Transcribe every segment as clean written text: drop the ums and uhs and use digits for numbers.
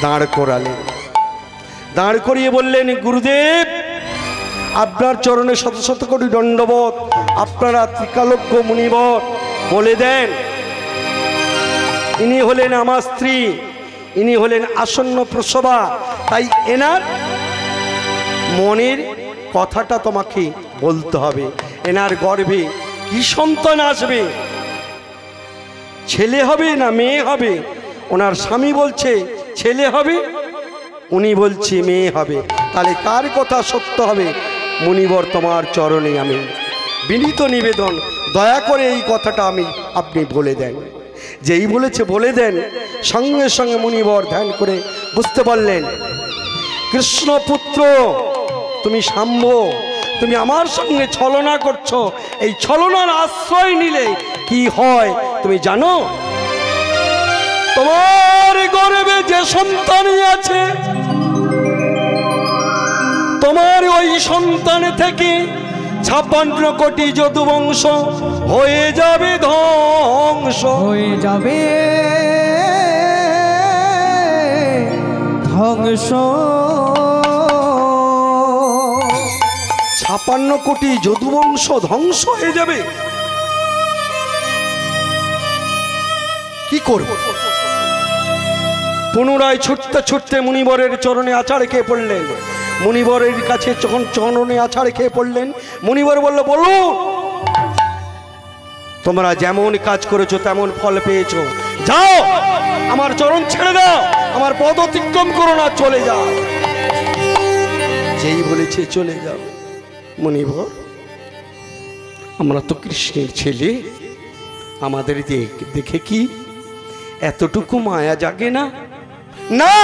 দাঁড় করালেন, দাঁড় করিয়ে বললেন, গুরুদেব আপনার চরণে শত শত কোটি দণ্ডবোধ। আপনারা ত্রিকালজ্ঞ মুনিবর, বলে দেন ইনি হলেন আমার স্ত্রী, ইনি হলেন আসন্ন প্রসবা, তাই এনার মনের কথাটা তোমাকে বলতে হবে। এনার গর্ভে কি সন্তান আসবে, ছেলে হবে না মেয়ে হবে? ওনার স্বামী বলছে ছেলে হবে, উনি বলছে মেয়ে হবে, তাহলে কার কথা সত্য হবে? মুনিবর তোমার চরণে আমি বিনীত নিবেদন, দয়া করে এই কথাটা আপনি বলে দেন। যেই বলেছে বলে দেন, সঙ্গে সঙ্গে মুনিবর ধ্যান করে বুঝতে পারলেন, কৃষ্ণপুত্র তুমি শাম্ভ, তুমি আমার সঙ্গে ছলনা করছো। এই ছলনার আশ্রয় নিলে কি হয় তুমি জানো? তোমার গর্ভে যে সন্তানই আছে, তোমার ওই সন্তান থেকে 56 কোটি যদুবংশ হয়ে যাবে ধ্বংস, হয়ে যাবে ধ্বংস। 56 কোটি যদুবংশ ধ্বংস হয়ে যাবে। কি করব? পুনরায় ছুটতে ছুটতে মুনিবরের চরণে আছাড় খেয়ে পড়লেন। মুনিবরের কাছে যখন চরণে আছাড় খেয়ে পড়লেন, মুনিবর বলল, বলুন তোমরা যেমন কাজ করেছো তেমন ফল পেয়েছো, যাও আমার চরণ ছেড়ে দাও, আমার পদ অতিক্রম করো না, চলে যাও। যেই বলেছে চলে যাও, মুনিবর আমরা তো কৃষ্ণের ছেলে, আমাদের দেখে কি এতটুকু মায়া জাগে না? না,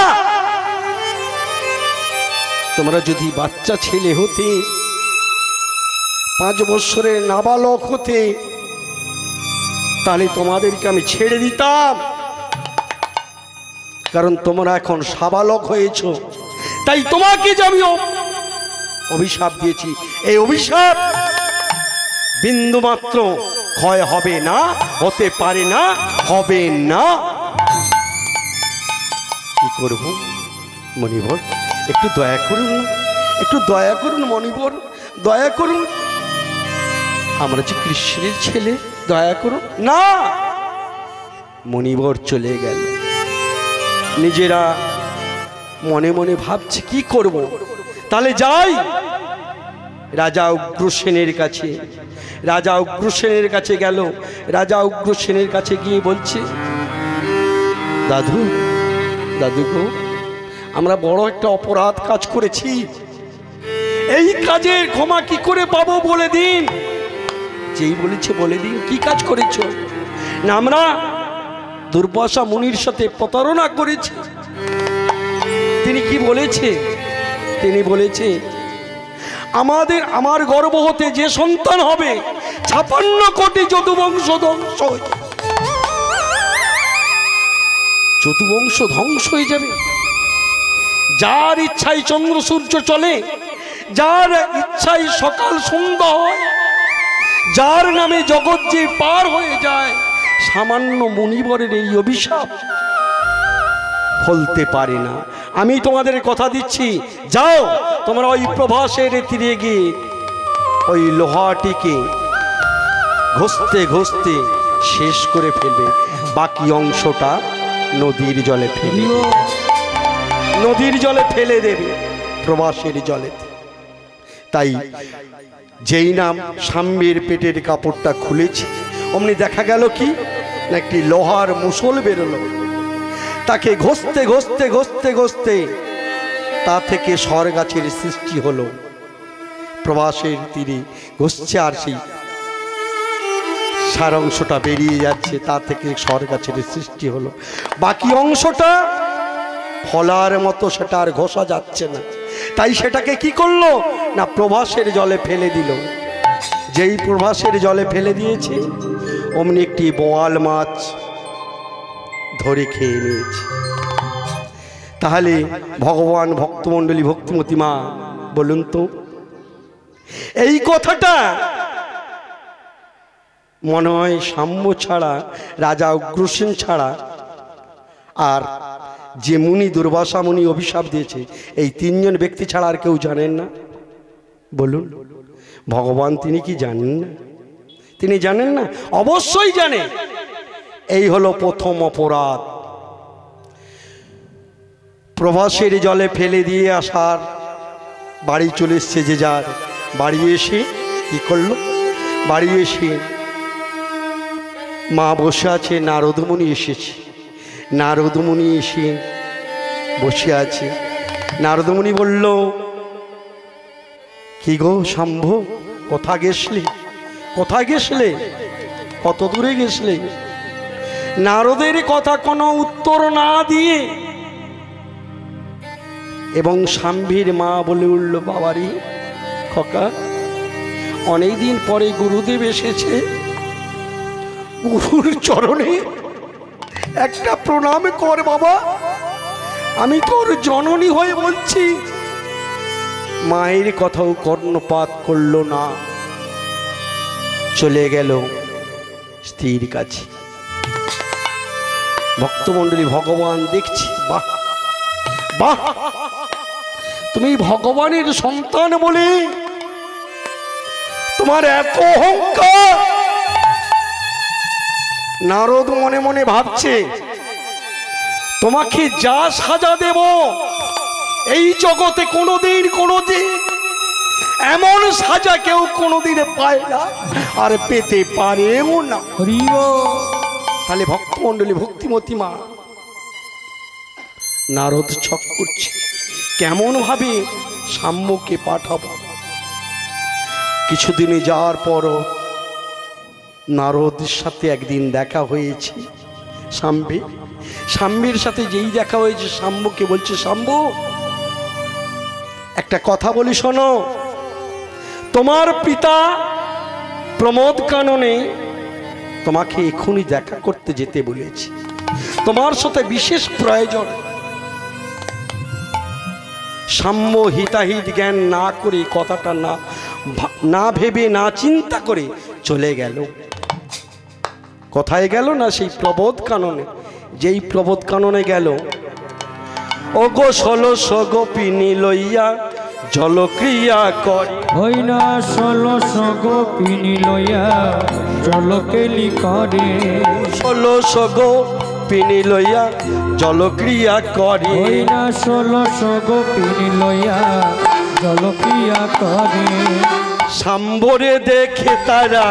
তোমরা যদি বাচ্চা ছেলে হতে, 5 বছরের নাবালক হতে, তাহলে তোমাদেরকে আমি ছেড়ে দিতাম। কারণ তোমরা এখন সাবালক হয়েছো, তাই তোমাকে যে আমি অভিশাপ দিয়েছি, এই অভিশাপ বিন্দুমাত্র ক্ষয় হবে না, হতে পারে না, হবে না। কি করব মণিবর, একটু দয়া করুন না, একটু দয়া করুন মণিবর, দয়া করুন, আমরা যে কৃষ্ণের ছেলে, দয়া করুন না। মণিবর চলে গেল। নিজেরা মনে মনে ভাবছে কি করব, তাহলে যাই রাজা উগ্রসেনের কাছে। রাজা উগ্রসেনের কাছে গেল। রাজা উগ্রসেনের কাছে গিয়ে বলছে, দাদু, দাদু গো, আমরা বড় একটা অপরাধ কাজ করেছি, এই কাজের ক্ষমা কি করে পাবো বলে দিন। যেই বলেছে বলে দিন, কি কাজ করেছ? না আমরা দুর্বাসা মুনির সাথে প্রতারণা করেছি। তিনি কি বলেছে? তিনি বলেছে, আমার গর্ভ হতে যে সন্তান হবে 56 কোটি যদুবংশ ধ্বংস, যদুবংশ ধ্বংস হয়ে যাবে। যার ইচ্ছাই চন্দ্র সূর্য চলে, যার ইচ্ছাই সকাল সন্ধ্যা হয়, যার নামে জগৎ যে পার হয়ে যায়, সামান্য মুনিবরের এই অভিশাপ ফলতে পারে না। আমি তোমাদের কথা দিচ্ছি, যাও তোমরা ওই প্রভাসের তীরে গিয়ে ওই লোহাটিকে ঘষতে ঘষতে শেষ করে ফেলবে, বাকি অংশটা নদীর জলে ফেলে, নদীর জলে ফেলে দেবে, প্রভাসের জলে। তাই যেই নাম সাম্যের পেটের কাপড়টা খুলেছে, অমনি দেখা গেল কি না, একটি লোহার মুসল বেরোলো। তাকে ঘষতে ঘষতে ঘষতে ঘষতে তা থেকে সরগাছের সৃষ্টি হলো। প্রভাসের তীরে ঘষছে আর সেই সার অংশটা বেরিয়ে যাচ্ছে, তা থেকে সরগাছের সৃষ্টি হলো। বাকি অংশটা ফলার মতো সেটা আর ঘষা যাচ্ছে না, তাই সেটাকে কি করলো না, প্রভাসের জলে ফেলে দিল। যেই প্রভাসের জলে ফেলে দিয়েছে, অমনি একটি বোয়াল মাছ ধরে খেয়ে নিয়েছে। তাহলে ভগবান ভক্তমণ্ডলী, ভক্তিমতী মা বলুন তো, এই কথাটা মনে হয় সাম্য ছাড়া, রাজা উগ্রসেন ছাড়া, আর যে মুনি দুর্বাসা মুনি অভিশাপ দিয়েছে, এই তিনজন ব্যক্তি ছাড়া আর কেউ জানেন না? বলুন, ভগবান তিনি কি জানেন না? তিনি জানেন না? অবশ্যই জানে। এই হলো প্রথম অপরাধ। প্রভাসের জলে ফেলে দিয়ে আসার, বাড়ি চলে এসছে যে যার। বাড়ি এসে কি করলো? বাড়ি এসে মা বসে আছে, নারদমুনি এসেছে। নারদমুনি এসে বসে আছে। নারদমুনি বলল, কি গো শাম্ভ, কোথা গেছলে? কোথায় গেছলে? কত দূরে গেছলে? নারদের কথা কোনো উত্তর না দিয়ে এবং শাম্ভীর মা বলে উঠল, বাবারি খোকা, অনেকদিন পরে গুরুদেব এসেছে, গুরুর চরণে একটা প্রণাম কর বাবা, আমি তোর জননী হয়ে বলছি। মায়ের কথাও কর্ণপাত করল না, চলে গেল স্ত্রীর কাছে। ভক্তমণ্ডলী, ভগবান দেখছি, বাহ বাহ, তুমি ভগবানের সন্তান বলে তোমার এত অহংকার। নারদ মনে মনে ভাবছে, তোমাকে যা সাজা দেব এই জগতে কোনোদিন এমন সাজা কেউ কোনোদিন পায় না, আর পেতে পারেও না। তাহলে ভক্তমণ্ডলী, ভক্তিমতী মা, নারদ ছক করছে কেমন ভাবে সাম্যকে পাঠাবো। কিছুদিনে যাওয়ার পর নারদের সাথে একদিন দেখা হয়েছে শাম্ভীর সাথে। যেই দেখা হয়েছে, শাম্ভকে বলছে, শাম্ভ একটা কথা বলি শোনো, তোমার পিতা প্রমোদ কাননে তোমাকে এখনই দেখা করতে যেতে বলেছে, তোমার সাথে বিশেষ প্রয়োজন। সাম্য হিতাহিত জ্ঞান না করে, কথাটা না ভেবে, না চিন্তা করে চলে গেল। কোথায় গেল না? সেই প্রবোধ কাননে। যেই প্রবোধ কাননে গেল, ও গো 16 গোপিনী লইয়া জলক্রিয়া করে। হই না 16 গোপিনী লইয়া জলকেলি করে। 16 গোপিনী লইয়া জলক্রিয়া করে। হই না 16 গোপিনী লইয়া জলক্রিয়া করে। সাম্বরে দেখে তারা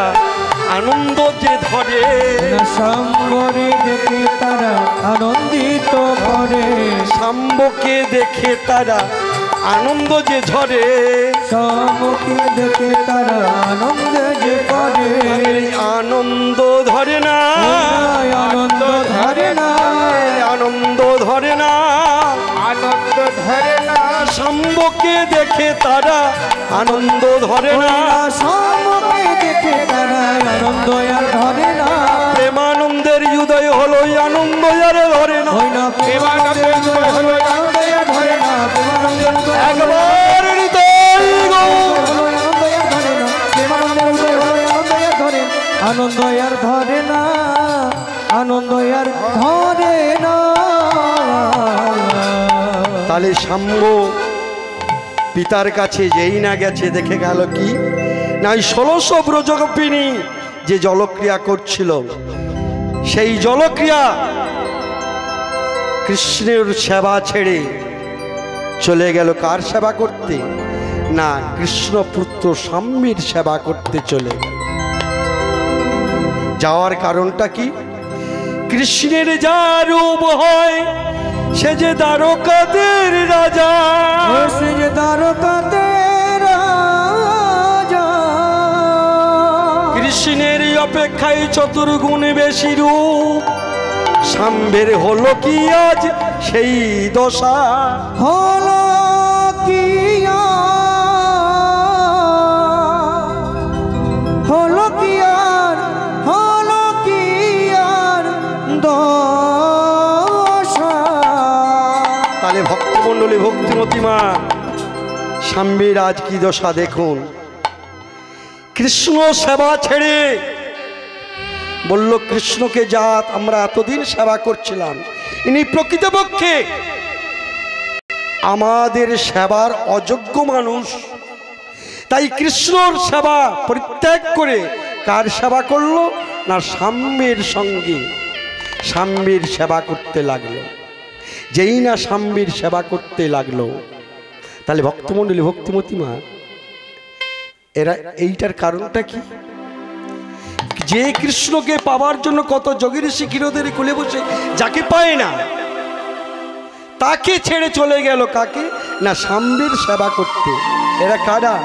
আনন্দ যে ধরে। সাম্বরে দেখে তারা আনন্দিত করে। সাম্বকে দেখে তারা আনন্দ যে ঝরে। সাম্বকে দেখে তারা আনন্দ যে করে। আনন্দ ধরে না, আনন্দ ধরে না, আনন্দ ধরে না, আনন্দ ধরে না। সাম্বকে দেখে তারা আনন্দ ধরে না। সাম্বকে দেখে তারা আনন্দ আর ধরে না। প্রেমানন্দের হৃদয় হলো আনন্দ আর ধরে না। প্রেমানন্দের হৃদয় হলো আনন্দ আর ধরে না। একবার হৃদয় গো আনন্দ আর ধরে না, আনন্দ আর ধরে না। তাহলে সাম্য পিতার কাছে যেই না গেছে, দেখে গেল কি না, 16 ব্রজগোপিনী যে জলক্রিয়া করছিল, সেই জলক্রিয়া কৃষ্ণের সেবা ছেড়ে চলে গেল কার সেবা করতে? না, কৃষ্ণপুত্র সাম্যের সেবা করতে চলে গেল। যাওয়ার কারণটা কি? কৃষ্ণের যা রূপ হয় সে যে দ্বারকাদের রাজা। সে যে দ্বারকাদের রাজা। কৃষ্ণের অপেক্ষায় চতুর্গুণে বেশি রূপ। সাম্যের হলো কি আজ সেই দশা? হলো কি হলো কি আর, হলো কি আর দশা। তাহলে ভক্তমণ্ডলী, ভক্তিমতী মা, সাম্যের আজ কি দশা দেখুন। কৃষ্ণ সেবা ছেড়ে বলল কৃষ্ণকে যা আমরা এতদিন সেবা করছিলাম, ইনি প্রকৃতপক্ষে আমাদের সেবার অযোগ্য মানুষ। তাই কৃষ্ণর সেবা পরিত্যাগ করে কার সেবা করলো না, সাম্যের সঙ্গে সাম্যের সেবা করতে লাগলো। যেই না সাম্যের সেবা করতে লাগলো, তাহলে ভক্তমণ্ডলী, ভক্তিমতী মা, এরা এইটার কারণটা কি? যে কৃষ্ণকে পাওয়ার জন্য কত যোগী ঋষি ক্ষীরোদের কোলে বসে যাকে পায় না, তাকে ছেড়ে চলে গেল কাকে না, সাম্যের সেবা করতে। এরা কারা?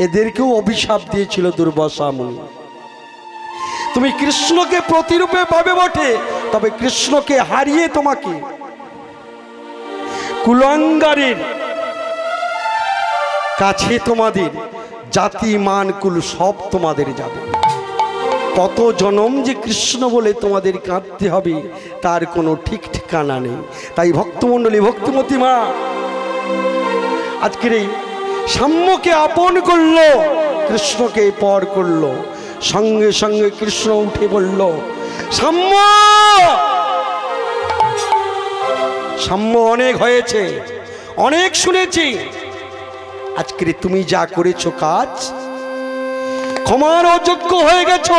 এদেরকেও অভিশাপ দিয়েছিল দুর্বাসা মুনি। তুমি কৃষ্ণকে প্রতিরূপে পাবে বটে, তবে কৃষ্ণকে হারিয়ে তোমাকে কুলাঙ্গারের কাছে তোমাদের জাতি মান কুল সব তোমাদের যাবে। কত জনম যে কৃষ্ণ বলে তোমাদের কাঁদতে হবে তার কোনো ঠিক ঠিকানা নেই। তাই ভক্তমণ্ডলী, ভক্তিমতী মা আজকের এই সাম্যকে আপন করলো, কৃষ্ণকে পর করলো। সঙ্গে সঙ্গে কৃষ্ণ উঠে বলল, সাম্য, সাম্য অনেক হয়েছে, অনেক শুনেছি। আজকে তুমি যা করেছো কাজ, ক্ষমার অযোগ্য হয়ে গেছ।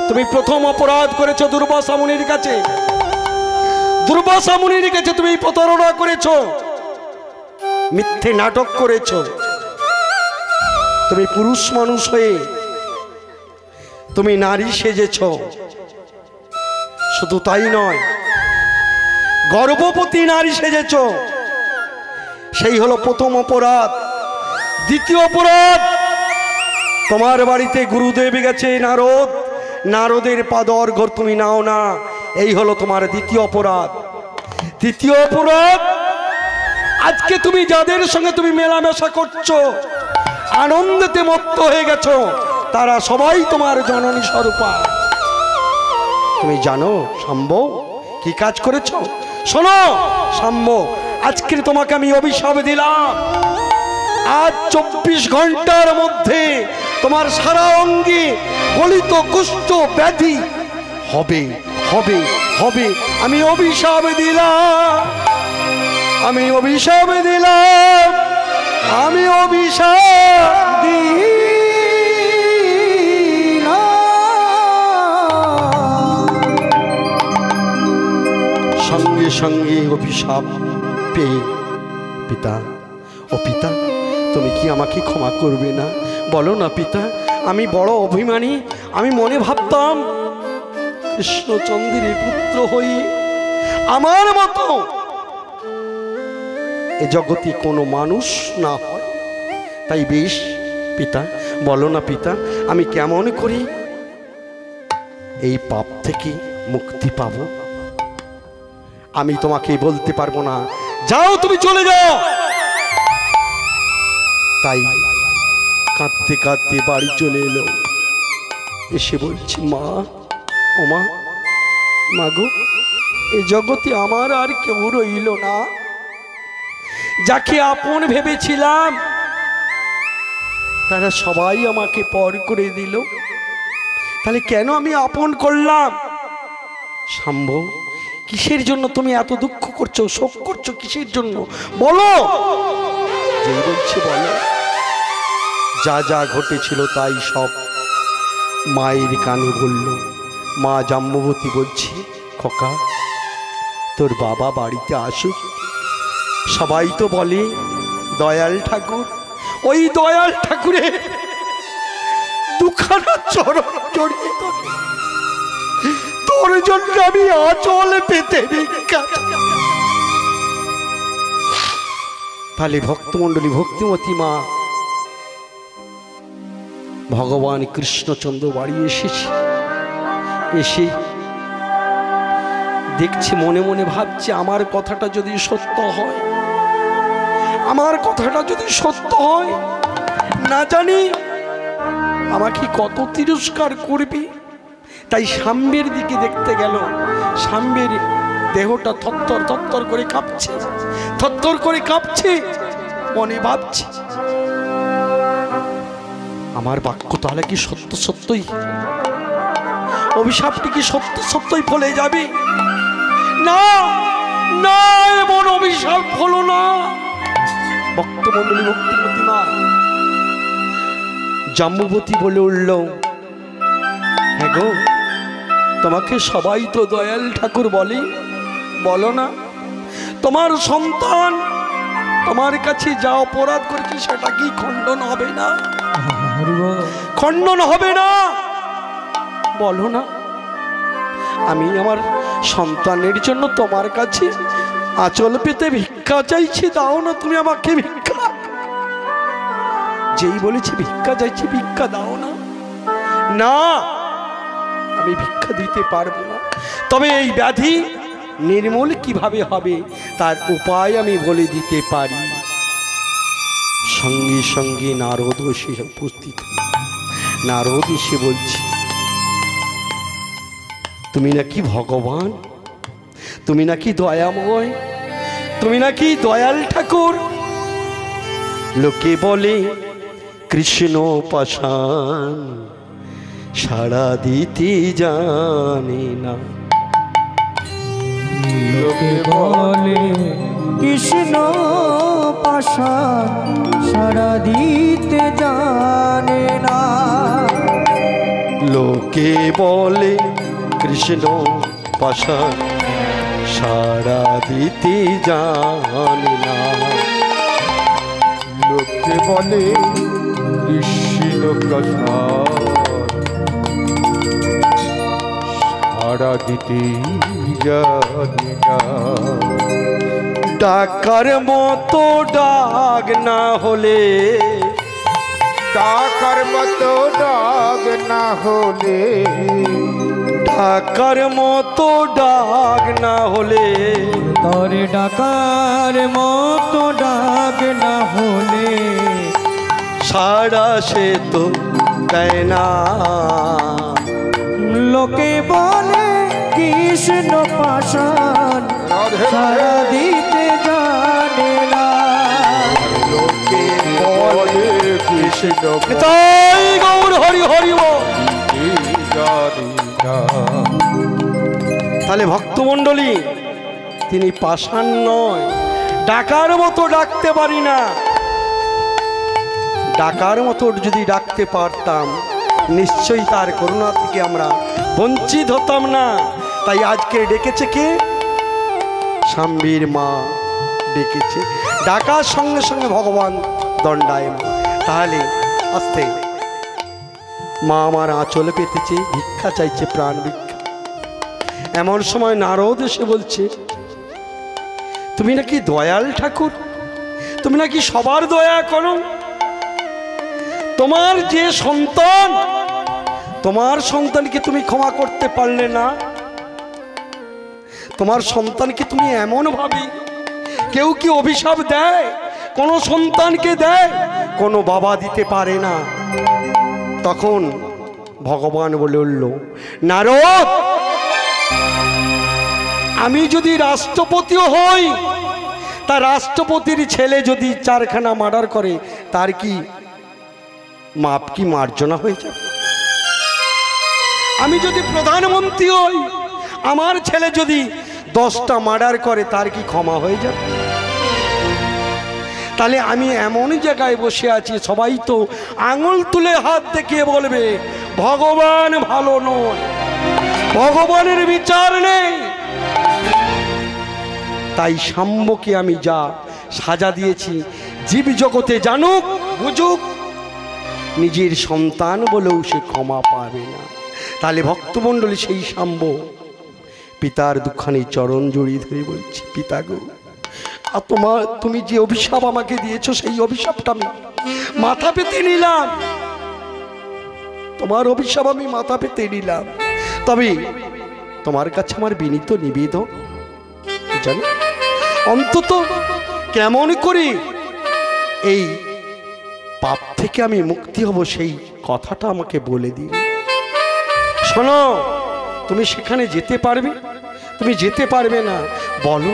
তুমি প্রথম অপরাধ করেছো দুর্বাসা মুনির কাছে। দুর্বাসা মুনির কাছে তুমি প্রতারণা করেছো, মিথ্যে নাটক করেছো। তুমি পুরুষ মানুষ হয়ে তুমি নারী সেজেছ। শুধু তাই নয়, গর্ভবতী নারী সেজেছ। সেই হলো প্রথম অপরাধ। দ্বিতীয় অপরাধ, তোমার বাড়িতে গুরুদেব গেছে নারদ, নারদের পাদর ঘর তুমি নাও না, এই হলো তোমার দ্বিতীয় অপরাধ। তৃতীয় অপরাধ, আজকে তুমি যাদের সঙ্গে তুমি মেলামেশা করছো, আনন্দেতে মত্ত হয়ে গেছো, তারা সবাই তোমার জননী স্বরূপা। তুমি জানো সাম্য কি কাজ করেছ? শোনো সাম্য, আজকে তোমাকে আমি অভিশাপ দিলাম। আজ 24 ঘন্টার মধ্যে তোমার সারা অঙ্গে গলিত কুষ্ঠ ব্যাধি হবে হবে হবে। আমি অভিশাপ দিলাম, আমি অভিশাপ দিলাম, আমি অভিশাপ সঙ্গে সঙ্গে অভিশাপ পেয়ে পিতা, ও পিতা, তুমি কি আমাকে ক্ষমা করবে না? বলো না পিতা, আমি বড় অভিমানী। আমি মনে ভাবতাম কৃষ্ণচন্দ্রের পুত্র হয়ে আমার মতো এ জগতে কোনো মানুষ না হয়। তাই বেশ পিতা, বলো না পিতা, আমি কেমন করি এই পাপ থেকে মুক্তি পাবো? আমি তোমাকে বলতে পারবো না, যাও তুমি চলে যাও। তাই কাঁদতে কাঁদতে বাড়ি চলে এলো। এসে বলছি, মা, ও মা, মাগো, এ জগতে আমার আর কেউ রইল না। যাকে আপন ভেবেছিলাম তারা সবাই আমাকে পর করে দিল। তাহলে কেন আমি আপন করলাম? শাম্ভ, কিসের জন্য তুমি এত দুঃখ করছো, শোক করছো, কিসের জন্য বলো? যেই বলছে বলো। যা যা ঘটেছিল তাই সব মায়ের কানে বলল। মা জাম্ববতী বলছি, খোকা, তোর বাবা বাড়িতে আসুক। সবাই তো বলে দয়াল ঠাকুর, ওই দয়াল ঠাকুরের দুখানা চরণ জড়িয়ে তোর জন্য আমি আঁচল পেতে ভিক্ষা। তাহলে ভক্তমণ্ডলী, ভক্তিমতী মা, ভগবান কৃষ্ণচন্দ্র বাড়ি এসেছে। এসে দেখছি, মনে মনে ভাবছে, আমার কথাটা যদি সত্য হয়, আমার কথাটা যদি সত্য হয়, না জানি আমাকে কত তিরস্কার করবি। তাই সাম্যের দিকে দেখতে গেল। সাম্যের দেহটা থরথর থরথর করে কাঁপছে, থরথর করে কাঁপছে। মনে ভাবছে, আমার বাক্য তাহলে কি সত্য সত্যই, অভিশাপটি কি সত্য সত্যই ফলে যাবে? না না, এমন অভিশাপ হলো না। ভক্তমণ্ডলী, ভক্তিমতী মা জাম্বুবতী বলে উঠল, হ্যাঁ গো, তোমাকে সবাই তো দয়াল ঠাকুর বলে, বলো না তোমার সন্তান তোমার কাছে যা অপরাধ করেছে সেটা কি খণ্ডন হবে না? খণ্ডন হবে না, বলো না। আমি আমার সন্তানের জন্য তোমার কাছে আঁচল পেতে ভিক্ষা চাইছি, দাও না তুমি আমাকে ভিক্ষা। যেই বলেছি ভিক্ষা চাইছি, ভিক্ষা দাও না। না, আমি ভিক্ষা দিতে পারবো না, তবে এই ব্যাধি নির্মূল কিভাবে হবে তার উপায় আমি বলে দিতে পারি। সঙ্গে সঙ্গে নারদ এসে উপস্থিত। নারদ এসে বলছি, তুমি নাকি ভগবান, তুমি নাকি দয়াময়, তুমি নাকি দয়াল ঠাকুর। লোকে বলে কৃষ্ণ পাষাণ, সাড়া দিতে জানে না। লোকে বলে কৃষ্ণ পাষাণ, সাড়া দিতে জানে না। লোকে বলে কৃষ্ণ পাষাণ, সাড়া দিতে জানে না। লোকে বলে কৃষ্ণ পাষাণ, সাড়া দিতে জানে না। ডাকার মতো ডাক না হলে, ডাকার মতো ডাক না হলে, ডাকার মতো ডাক না হলে, তরে ডাকার মতো ডাক না হলে, সাড়া সে তো দেয় না। লোকে বলে কৃষ্ণ পাষাণ, সাড়া দিতে জানে না। লোকে বলে কৃষ্ণ তাই গৌর হরি হরি বল। জানি না। তাহলে ভক্তমণ্ডলী, তিনি পাষাণ নয়, ডাকার মতো ডাকতে পারি না। ডাকার মতো যদি ডাকতে পারতাম নিশ্চয়ই তার করুণা থেকে আমরা বঞ্চিত হতাম না। তাই আজকে ডেকেছে কে? শাম্ভীর মা ডেকেছে। ডাকার সঙ্গে সঙ্গে ভগবান দণ্ডায়মান। তাহলে আস্তে মা আমার আঁচলে পেতেছে, ভিক্ষা চাইছে, প্রাণ ভিক্ষা। এমন সময় নারদ এসে বলছে, তুমি নাকি দয়াল ঠাকুর, তুমি নাকি সবার দয়া করো। তোমার যে সন্তান, তোমার সন্তানকে তুমি ক্ষমা করতে পারলে না। তোমার সন্তানকে তুমি এমন ভাবে, কেউ কি অভিশাপ দেয়? কোন সন্তানকে দেয়? কোনো বাবা দিতে পারে না। তখন ভগবান বলে উঠল, নারদ, আমি যদি রাষ্ট্রপতিও হই, তা রাষ্ট্রপতির ছেলে যদি 4খানা মার্ডার করে, তার কি মাপ কি মার্জনা হয়ে যাবে? আমি যদি প্রধানমন্ত্রী হই, আমার ছেলে যদি 10টা মার্ডার করে, তার কি ক্ষমা হয়ে যাবে? তাহলে আমি এমন জায়গায় বসে আছি, সবাই তো আঙুল তুলে হাত দেখিয়ে বলবে ভগবান ভালো নয়, ভগবানের বিচার নেই। তাই শাম্বকে আমি যা সাজা দিয়েছি, জীব জগতে জানুক বুঝুক, নিজের সন্তান বলেও সে ক্ষমা পাবে না। তাহলে ভক্তমণ্ডলী, সেই শাম্ব পিতার দুখানি চরণ জড়িয়ে ধরে বলছি, পিতা গো, তুমি যে অভিশাপ আমাকে দিয়েছো, সেই অভিশাপটা আমি মাথা পেতে নিলাম। তোমার অভিশাপ আমি মাথা পেতে নিলাম। তবে তোমার কাছে আমার বিনীত নিবেদন, জানো অন্তত কেমন করে এই পাপ থেকে আমি মুক্তি হব, সেই কথাটা আমাকে বলে দিন। শোনো, তুমি সেখানে যেতে পারবে? তুমি যেতে পারবে না? বলো।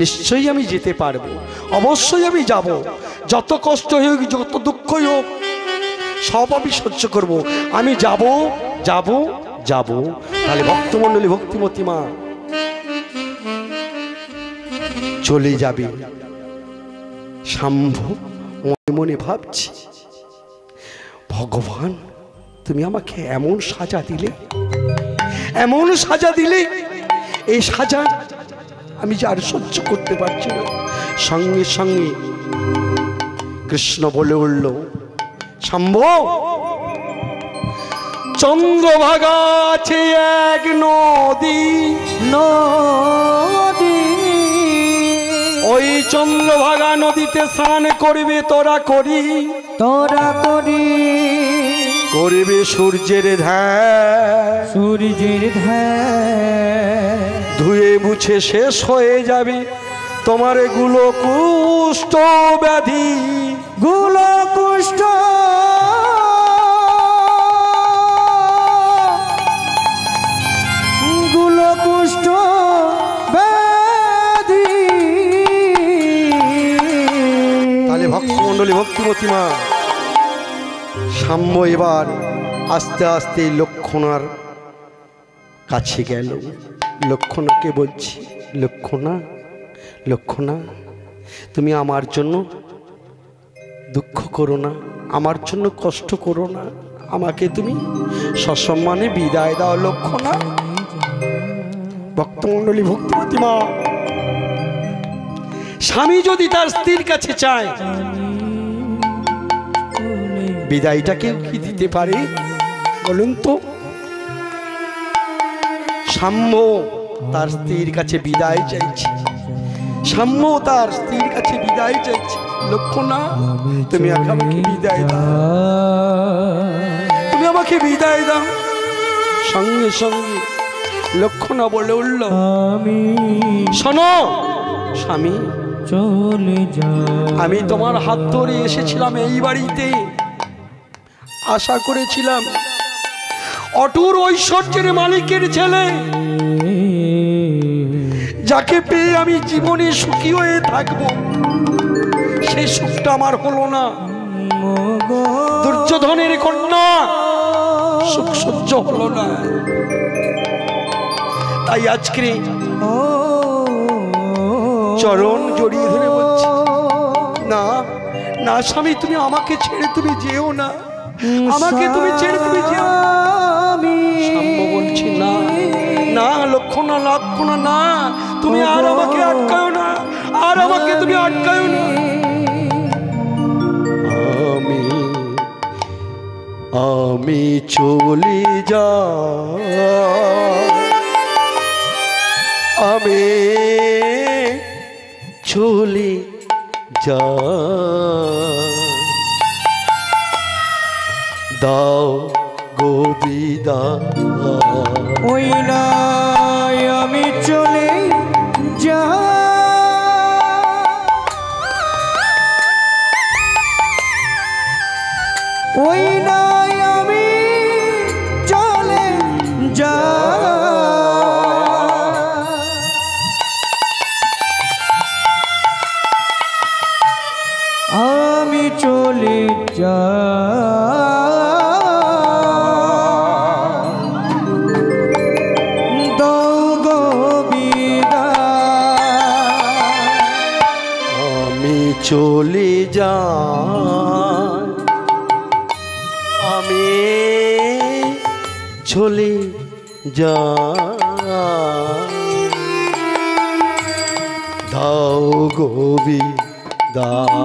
নিশ্চয়ই আমি যেতে পারবো, অবশ্যই আমি যাব। যত কষ্ট হোক, যত দুঃখই হোক, সব আমি সহ্য করব। আমি যাব যাব যাব। তাহলে ভক্তমণ্ডলী, ভক্তিমতী মা চলে যাবে। শাম্ভু মনে মনে ভাবছি, ভগবান তুমি আমাকে এমন সাজা দিলে, এমন সাজা দিলে, এই সাজা আমি যে আর সহ্য করতে পারছি না। সঙ্গে সঙ্গে কৃষ্ণ বলে উঠল, শাম্ভু চন্দ্রভাগা আছে এক নদী, নদী ওই চন্দ্রভাগা নদীতে স্নান করবে তোরা করি, তোরা করি, করবে সূর্যের ধ্যান, সূর্যের ধ্যান, ধুয়ে মুছে শেষ হয়ে যাবে তোমার গুলো কুষ্ঠ ব্যাধি, গুলো কুষ্ঠ গুলো কুষ্ঠ ব্যাধি। তাহলে ভক্তমণ্ডলী, ভক্তিমতী মা সাম্য এবার আস্তে আস্তে লক্ষণার কাছে গেল। লক্ষণাকে বলছি, লক্ষণা লক্ষণা তুমি আমার জন্য দুঃখ করো না, আমার জন্য কষ্ট করো না, আমাকে তুমি সসম্মানে বিদায় দাও লক্ষণা। ভক্তমণ্ডলী, ভক্তিমতী মা স্বামী যদি তার স্ত্রীর কাছে চায়, বিদায়টা কেউ কি দিতে পারে বলুন তো? সাম্য তার স্ত্রীর কাছে বিদায় চাইছে, সাম্য তার স্ত্রীর কাছে বিদায় চাইছে। লক্ষণা তুমি আমাকে বিদায় দাও, তুমি আমাকে বিদায় দাও। সঙ্গে সঙ্গে লক্ষণা বলে উঠল, আমি শোনো স্বামী, চলে যা, আমি তোমার হাত ধরে এসেছিলাম এই বাড়িতে, আশা করেছিলাম অটুর ঐশ্বর্যের মালিকের ছেলে, যাকে পেয়ে আমি জীবনে সুখী হয়ে থাকবো, সেই সুখটা আমার হলো না। দুর্যোধনের কন্যা, সুখ সহ্য হলো না। তাই আজকে চরণ জড়িয়ে ধরে বলছি, না না স্বামী, তুমি আমাকে ছেড়ে তুমি যেও না, আমাকে তুমি ছেড়ে তুমি যেও না। সাম্য বলছি, না না লক্ষণা, লক্ষণা না, তুমি আর আমাকে আটকাও না, আর আমাকে তুমি আটকাও না। আমি চলে যা, আমি চলে যা, দাও গো বিদায়। ওই নাই আমি চলে যা, ওই নাই আমি চলে যা, আমি চলে যা, চলে যা, আমি চলে যা, দাও গোবি দাও।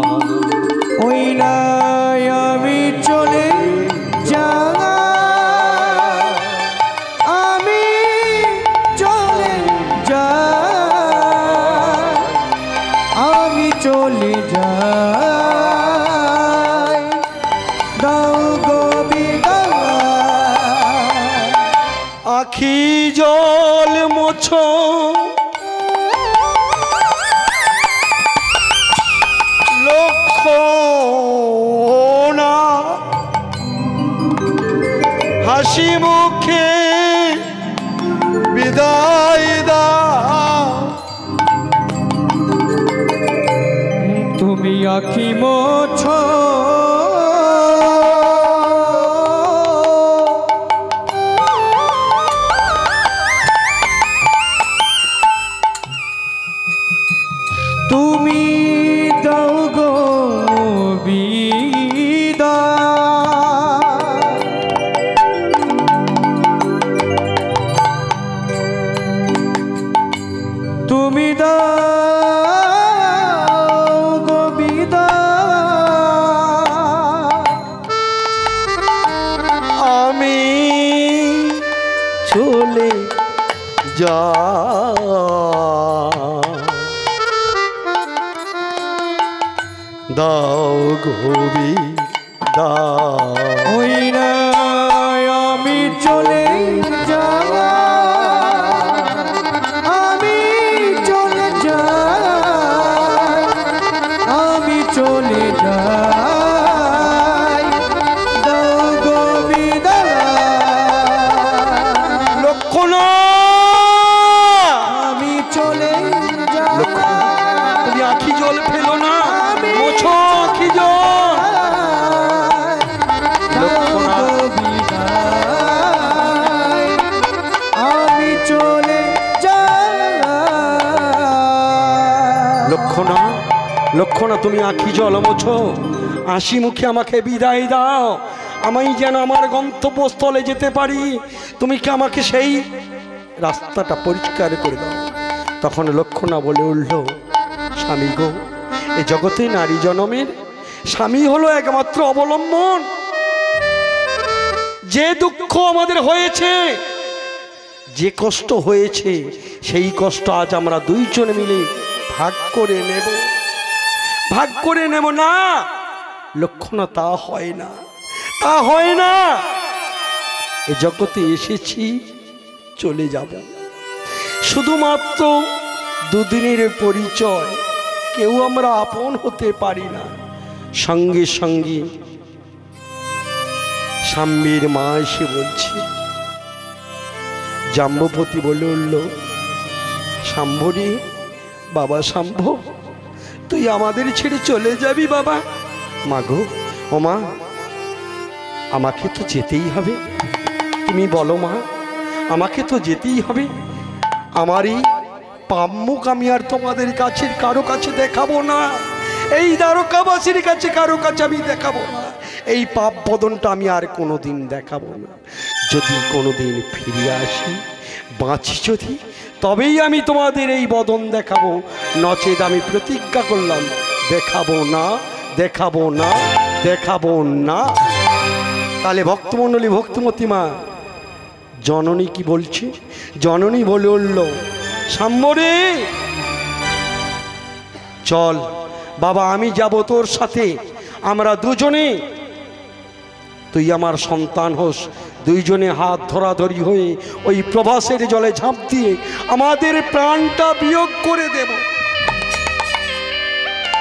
ওই নাই আমি চলে যা, আমি চলে যা, আমি চলে যাই, দাও গো বিদায়। আখি জল মোছো লক্ষণা, হাসি মুখে বিদায় দাও। তুমি আখি মোছো চলে যা। দাও গোবি দাও, ওই না আমি চলে যাই, আমি চলে যাই, আমি চলে যাই, দাও গো বিদায়। লক্ষণা আমি চলে যাই, তুমি আখি জল ফেলো না, মোছো আখি জল। লক্ষণা আমি চলে যাই। লক্ষণা, লক্ষণা তুমি আখি জল মোছো, হাসি মুখে আমাকে বিদায় দাও, আমি যেন আমার গন্তব্যস্থলে যেতে পারি। তুমি কি আমাকে সেই রাস্তাটা পরিষ্কার করে দাও। তখন লক্ষণা বলে উঠল, স্বামী গো, এ জগতে নারী জনমের স্বামী হলো একমাত্র অবলম্বন। যে দুঃখ আমাদের হয়েছে, যে কষ্ট হয়েছে, সেই কষ্ট আজ আমরা দুইজন মিলে ভাগ করে নেব, ভাগ করে নেব। না লক্ষণা, তা হয় না, তা হয় না। এ জগতে এসেছি, চলে যাব। শুধুমাত্র দুদিনের পরিচয়, কেউ আমরা আপন হতে পারি না। সঙ্গে সঙ্গে শাম্ভীর মা এসে বলছে, জাম্বপতি বলে উঠল, শাম্ভরি, বাবা শাম্ভ, তুই আমাদের ছেড়ে চলে যাবি বাবা? মাগো, ও মা, আমাকে তো যেতেই হবে। তুমি বলো মা, আমাকে তো যেতেই হবে। আমার এই পাপ মুখ আমি আর তোমাদের কাছে কারো কাছে দেখাবো না, এই দ্বারকাবাসীর কাছে কারো কাছে আমি দেখাবো না। এই পাপ বদনটা আমি আর কোনোদিন দেখাবো না। যদি কোনোদিন ফিরে আসি, বাঁচি যদি, তবেই আমি তোমাদের এই বদন দেখাবো, নচেত আমি প্রতিজ্ঞা করলাম, দেখাবো না, দেখাবো না, দেখাবো না। তাহলে ভক্তমণ্ডলী, ভক্তিমতী মা, জননী কি বলছে? জননী বলে উঠল, শাম্বরে চল বাবা, আমি যাব তোর সাথে, আমরা দুজনে, তুই আমার সন্তান হোস। দুইজনে হাত ধরাধরি হয়ে ওই প্রভাসের জলে ঝাঁপ দিয়ে আমাদের প্রাণটা বিয়োগ করে দেব।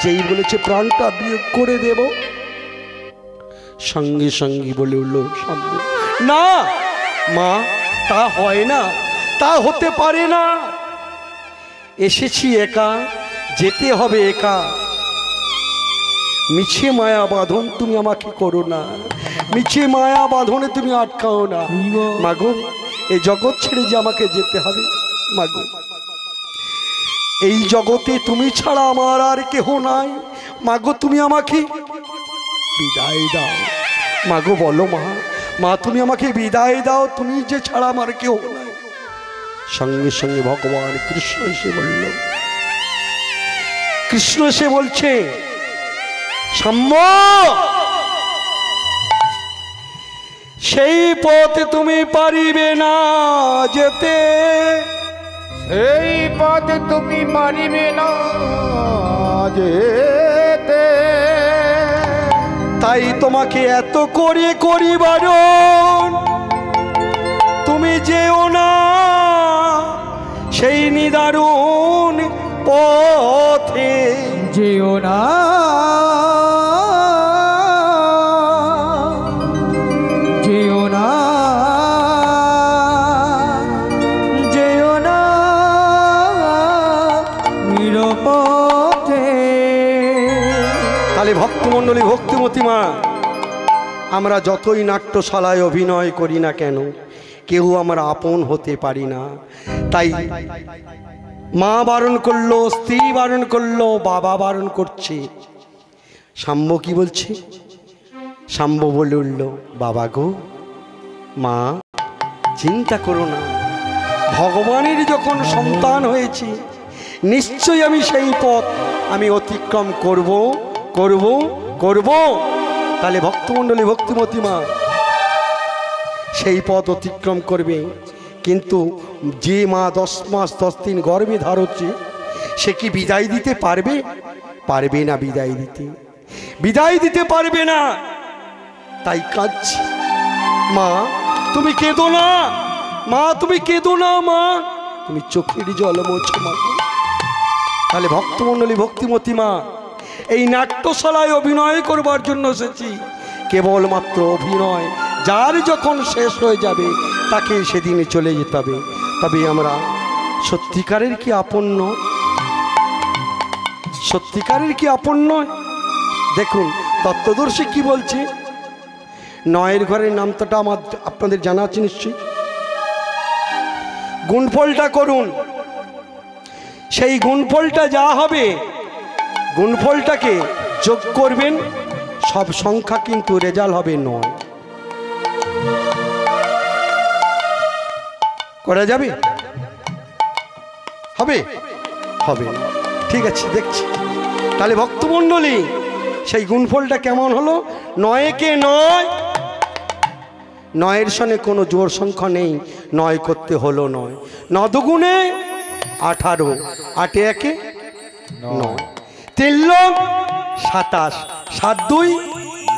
যেই বলেছে প্রাণটা বিয়োগ করে দেব, সঙ্গে সঙ্গে বলে উঠল শাম্ব, না মা, তা হয় না, তা হতে পারে না। এসেছি একা, যেতে হবে একা। মিছে মায়া বাঁধন তুমি আমাকে করো না, মিছে মায়া বাঁধনে তুমি আটকাও না। মাগো, এই জগৎ ছেড়ে যে আমাকে যেতে হবে, মাগো, এই জগতে তুমি ছাড়া আমার আর কেহ নাই। মাগো, তুমি আমাকে বিদায় দাও। মাগো বলো মা, মা তুমি আমাকে বিদায় দাও, তুমি যে ছাড়া আমার কেউ নাই। সঙ্গে সঙ্গে ভগবান কৃষ্ণ এসে বলল, কৃষ্ণ এসে বলছে, শাম্ব, সেই পথে তুমি পারিবে না যেতে, সেই পথে তুমি পারিবে না যেতে, তাই তোমাকে এত করে করি বারণ, তুমি যেও না সেই নিদারুণ পথে, যেও না, যেও না, যেও না নিরপথে। তাহলে ভক্তমণ্ডলী, ভক্তিমতী মা, আমরা যতই নাট্যশালায় অভিনয় করি না কেন, কেউ আমরা আপন হতে পারি না। তাই মা বারণ করলো, স্ত্রী বারণ করলো, বাবা বারণ করছে। শাম্ব কি বলছে? শাম্ব বলে উঠল, বাবা গো, মা চিন্তা করো না, ভগবানের যখন সন্তান হয়েছি, নিশ্চয়ই আমি সেই পথ আমি অতিক্রম করব করব করব। তাহলে ভক্তমণ্ডলী, ভক্তিমতী মা সেই পথ অতিক্রম করবে। কিন্তু যে মা 10 মাস 10 দিন গর্ভে ধারছে সে কি বিদায় দিতে পারবে? পারবে না বিদায় দিতে পারবে না। তাই কাঁদছি। মা তুমি কেঁদো না, মা তুমি কেঁদো না, মা তুমি চোখের জল মোছো মা। তাহলে ভক্তমণ্ডলী, ভক্তিমতী মা, এই নাট্যশালায় অভিনয় করবার জন্য এসেছি। কেবলমাত্র অভিনয়, যার যখন শেষ হয়ে যাবে তাকে সেদিনে চলে যেতে হবে। তবে আমরা সত্যিকারের কি আপন নয়? সত্যিকারের কি আপন নয়? দেখুন তত্ত্বদর্শী কি বলছে। নয়ের ঘরের নামটা আপনাদের জানা আছে নিশ্চয়ই। গুণফলটা করুন, সেই গুণফলটা যা হবে গুণফলটাকে যোগ করবেন, সব সংখ্যা কিন্তু রেজাল্ট হবে 9। করা যাবে? হবে? হবে না। ঠিক আছে, দেখছি। তাহলে ভক্তমণ্ডলী সেই গুণফলটা কেমন হলো? 9 কে 9, 9-এর সঙ্গে কোনো জোড় সংখ্যা নেই, 9 করতে হলো 9। 9 দুগুণে 18, 8 একে 9, 3 long 27, 7 2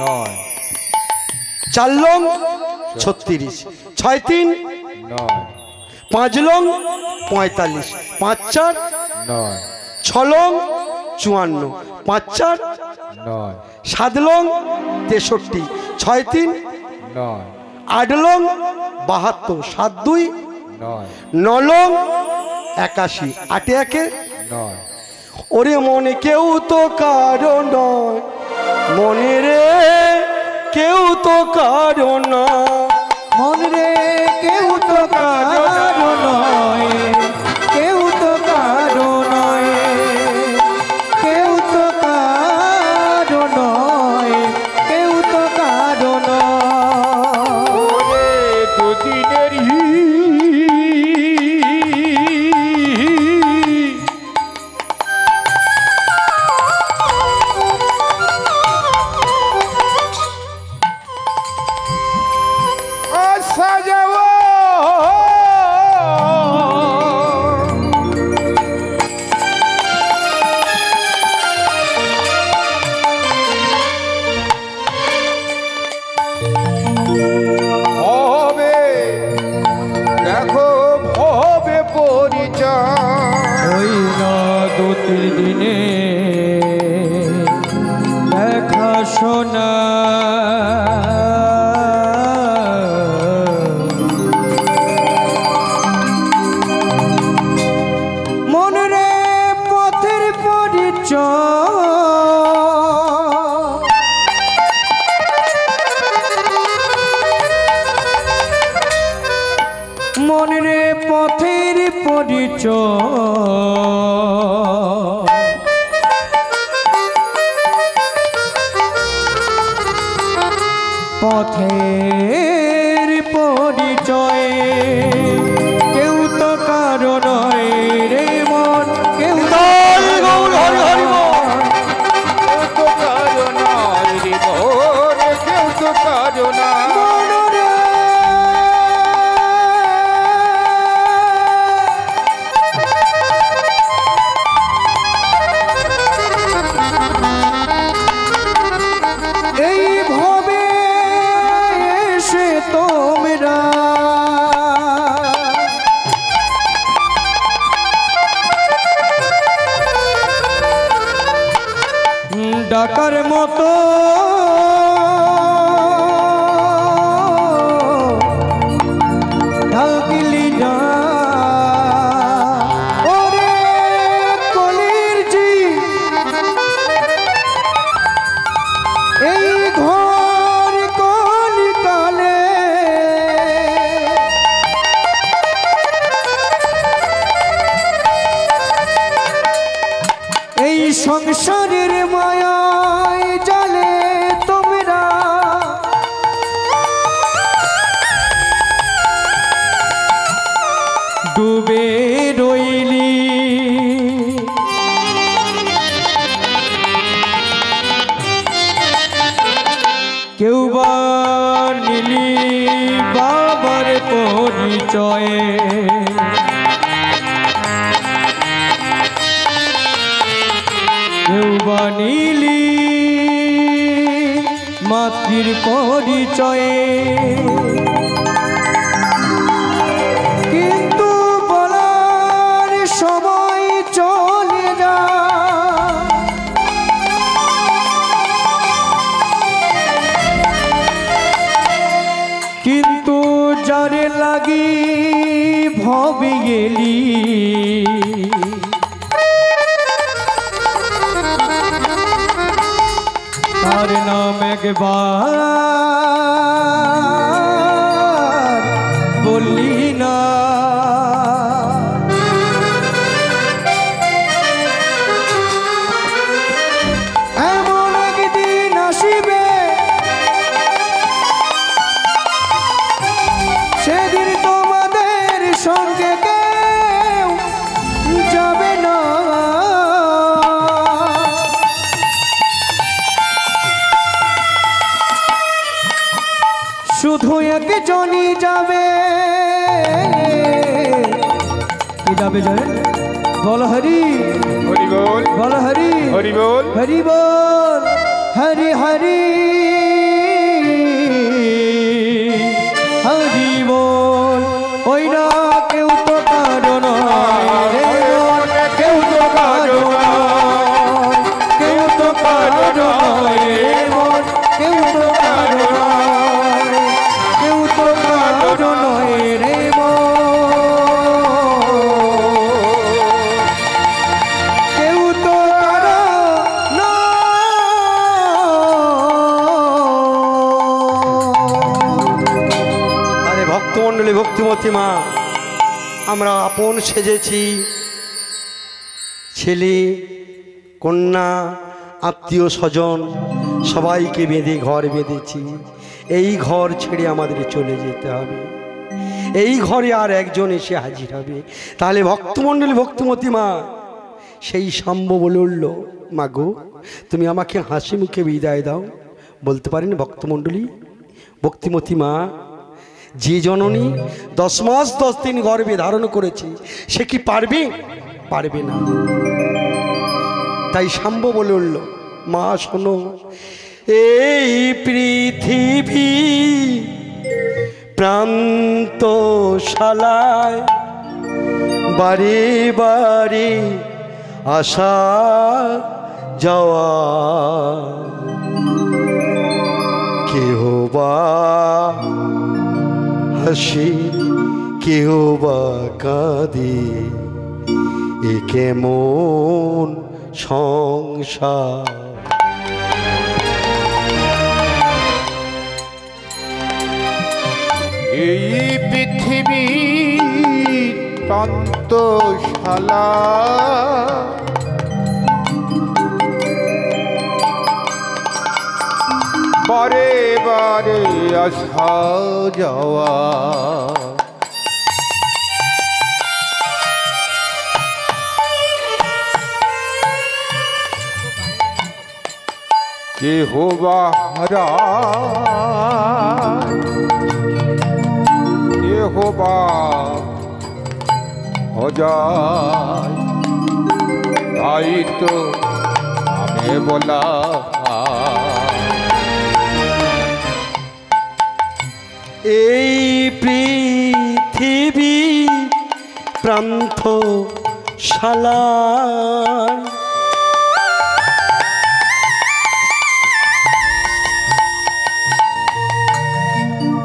9, 4 long 36, 6 3 9, 5 long 45, 5 4 9, 6 long 54, 5 4 9, 7 long 63, 6 3 9, 8 long 72, 7 2 9, 9 long 81, 8 একে 9। ওরে মনে কেউ তো কারো নয়, মনে রে কেউ তো কারো নয়, মন রে কেউ তো কারো নয়, কেউ তো কারো নয়, কেউ তো কারো নয়, কেউ তো কারো নয়। ওরে দুদিনের সাজাবো হবে, দেখো হবে পরিচয়। ওই না 2-3 দিনে দেখা শোনা, মন রে পথের পরিচয়, মন রে পথের পরিচয়, পথের পরিচয়, কেউ তো কারো নয় রে মন, কেউ তো কেউ তো কারো নয় রে মন, কেউ তো কারো নয়। মন রে এই ভবে এসে তোমরা ডাকার মতো ঢাকলি না, ওরে কলির জি এই ঘর কলিকালে এই সংসারের মায়ায় জালে তোমরা ডুবে রইলি, কেউ বা নিলি বাবার পরিচয়ে, কেউ বানিলি মাতৃর পরিচয়ে, কিন্তু বলার সময় চলে যায়। কিন্তু যারে লাগি ভবে গেলি, তার নাম একবার বললি না। এমন একদিন আসিবে, সেদিন তোমাদের সঙ্গে কেউ যাবে না। শুধু একজনই যাবে। কি যাবে জানেন? বল হরি হরি বল, বল হরি হরি বল, হরি বল, হরি হরি হরি বল। ওই না কেউ তো কারো নয় রে মন, কেউ তো কারো নয়, কেউ তো কারো নয় রে মন, কেউ তো কারো নয়, কেউ তো কারো নয় রে মন, কেউ তো কারো নয়। আরে ভক্তমণ্ডলী, ভক্তিমতী মা, আমরা আপন সেজেছি, ছেলে কন্যা আত্মীয় স্বজন সবাইকে বেঁধে ঘর বেঁধেছি। এই ঘর ছেড়ে আমাদের চলে যেতে হবে, এই ঘরে আর একজন এসে হাজির হবে। তাহলে ভক্তমণ্ডলী, ভক্তিমতী মা সেই শাম্ব বলে উঠল, মা গো, তুমি আমাকে হাসি মুখে বিদায় দাও। বলতে পারেন ভক্তমণ্ডলী, ভক্তিমতী মা, যে জননী 10 মাস 10 দিন গর্ভে ধারণ করেছে, সে কি পারবে? পারবে না। তাই শাম্ব বলে উঠল, মা শোনো, এই পৃথিবী প্রান্তশালায় বারে বারে আসা যাওয়া, কেহ বা হাসি, কেহ বা কাঁদে, এ কেমন সংসার। এই পৃথিবীর প্রান্তশালা বারে বারে আসা যাওয়া, কেহ বা হারায়, কেহ বা অজয়, তাই তো আমি বলা এই পৃথিবী প্রান্তশালায়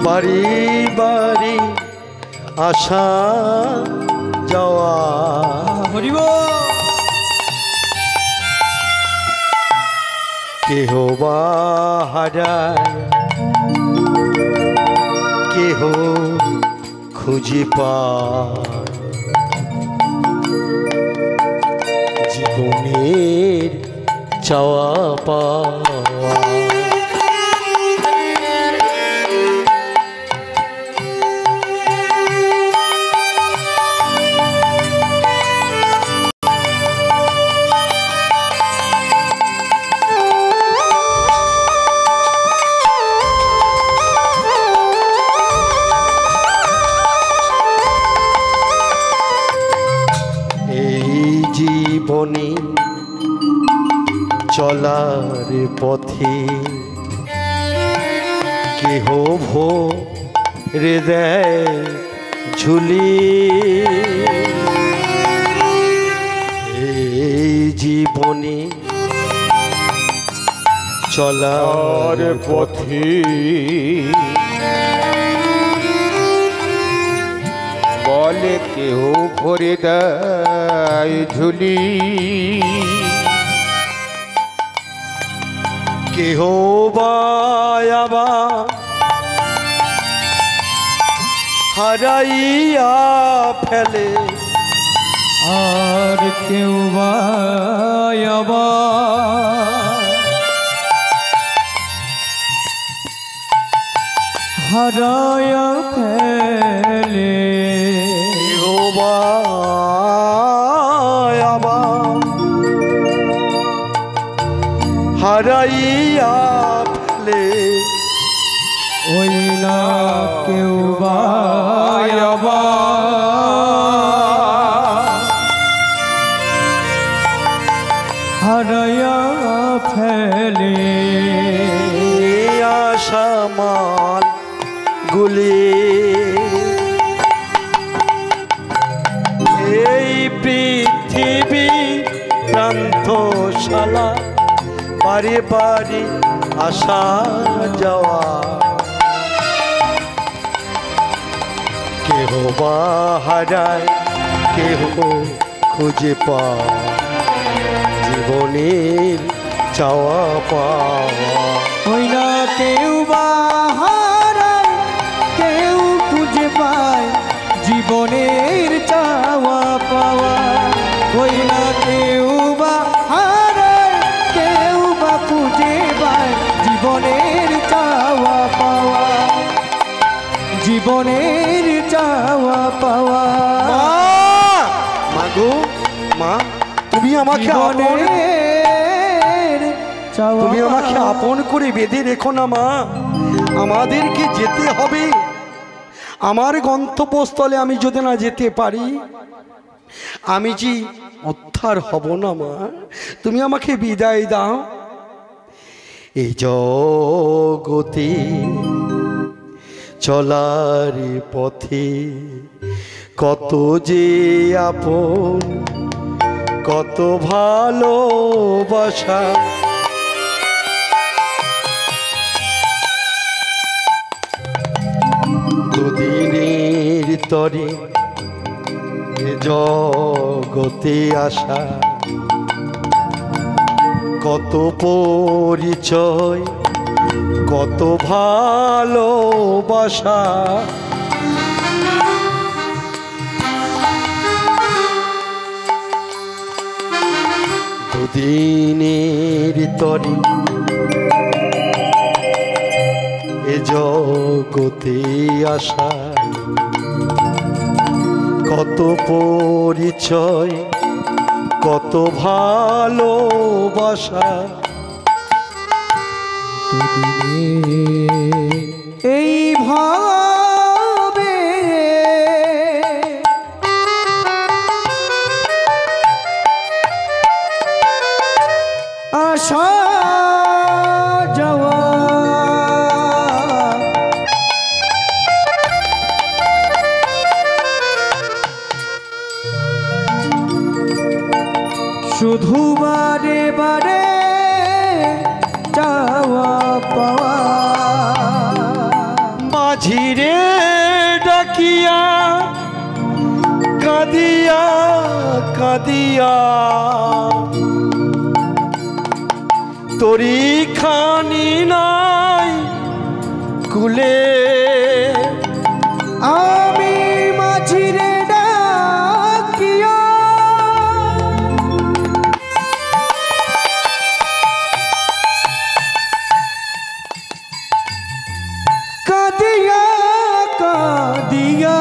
বাড়ি বাড়ি আসা যাওয়া, হরি কেহ বা হারায়, কেহ খুঁজে পায়, জীবনের চাওয়া পাওয়া। চলার পথে কেহ ভরে দেয় ঝুলি এই জীবনে চলার আর পথে বলে কেউ ভরে দেয় ঝুলি কেহ বায়াবা হারাইয়া ফেলে আর কেউ বা হারায়া ফেলে কেহ বায়াবা হারাইয়া ফেলে ওই না কেউ বা হারায়া ফেলে আশামান গুলি এই পৃথিবী প্রান্তশালা বাড়ি বাড়ি আসা যাওয়া কেহ বা হারায় কেহ খুঁজে পায় জীবনের চাওয়া পাওয়া ওই না কেউ বা হারায় কেউ খুঁজে পায় জীবনের চাওয়া পাওয়া ওই না কেউ বা হারায় কেউ বা খুঁজে পায় জীবনের চাওয়া পাওয়া জীবনের চাওয়া পাওয়া মাগো মা তুমি আমাকে তুমি আমাকে আপন করে বেঁধে রেখো না মা আমাদেরকে যেতে হবে আমার গন্তব্যস্থলে আমি যদি না যেতে পারি আমি যে উদ্ধার হব না মা তুমি আমাকে বিদায় দাও এই জগতে চলার পথে কত যে আপন কত ভালোবাসা দুদিনের তরে জগতে আসা কত পরিচয় কত ভালোবাসা দুদিনের তরে এ জগতে আসা কত পরিচয় কত ভালোবাসা এই ভাবে আসা যাওয়া শুধু বারে বারে চাওয়া পাওয়া মাঝিরে ডাকিয়া কাঁদিয়া কাঁদিয়া তরি খানি নাই কুলে আমি মাঝিরে ডাকিয়া কাঁদিয়া কাঁদিয়া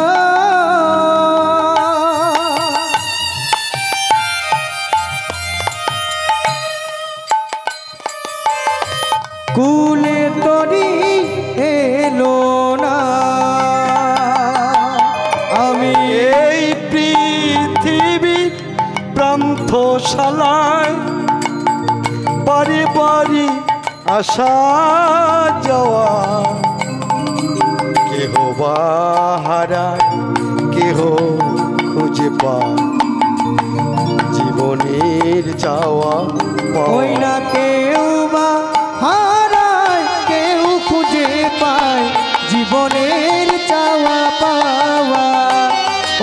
কুলে তরি এলো না আমি এই পৃথিবীর প্রান্তশালায় বাড়ি আসা যাওয়া, কেহ বা হারায় কেহ খুঁজে পায় জীবনের চাওয়া ওই না কেউ বা হারায় কেউ খুঁজে পায় জীবনের চাওয়া পাওয়া।